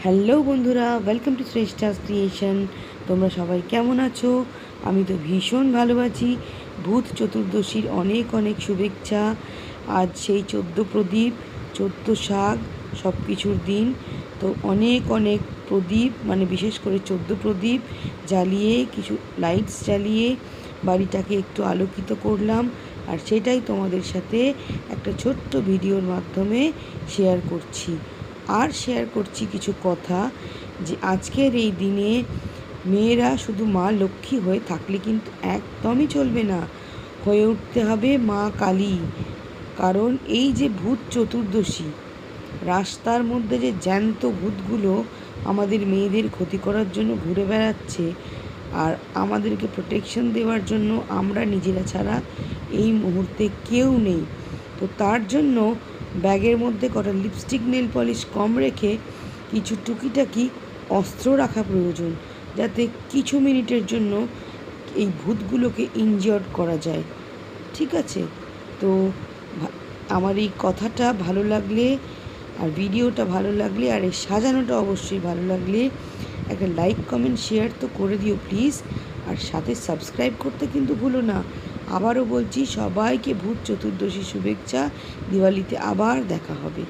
Hello বন্ধুরা, welcome to শ্রেষ্ঠাস creation. তোমরা সবাই কেমন আছো? আমি তো ভীষণ ভালো আছি। ভূত চতুর্দশীর অনেক অনেক শুভেচ্ছা। আজ সেই 14 প্রদীপ, 14 শাক, সব কিছুর দিন। তো অনেক অনেক প্রদীপ, মানে বিশেষ করে 14 প্রদীপ জ্বালিয়ে, কিছু লাইটস জ্বালিয়ে বাড়িটাকে একটু আলোকিত করলাম। আর সেটাই তোমাদের সাথে একটা ছোট্ট ভিডিওর মাধ্যমে শেয়ার করছি। আর শেয়ার করছি কিছু কথা, যে আজকের এই দিনে মেয়েরা শুধু মা লক্ষ্মী হয়ে থাকলে কিন্তু একদমই চলবে না, হয়ে উঠতে হবে মা কালী। কারণ এই যে ভূত চতুর্দশী, রাস্তার মধ্যে যে জ্যান্ত ভূতগুলো আমাদের মেয়েদের ক্ষতি করার জন্য ঘুরে বেড়াচ্ছে, আর আমাদেরকে প্রোটেকশন দেওয়ার জন্য আমরা নিজেরা ছাড়া এই মুহূর্তে কেউ নেই। তো তার জন্য ব্যাগের মধ্যে কটা লিপস্টিক, নেল পলিশ কম রেখে কিছু টুকিটাকি অস্ত্র রাখা প্রয়োজন, যাতে কিছু মিনিটের জন্য এই ভূতগুলোকে ইনজিওর করা যায়। ঠিক আছে? তো আমার এই কথাটা ভালো লাগলে, আর ভিডিওটা ভালো লাগলে, আর এই সাজানোটা অবশ্যই ভালো লাগলে একটা লাইক, কমেন্ট, শেয়ার তো করে দিও প্লিজ। আর সাথে সাবস্ক্রাইব করতে কিন্তু ভুলো না। আবারও বলছি, সবাইকে ভূত চতুর্দশী শুভেচ্ছা। দিওয়ালিতে আবার দেখা হবে।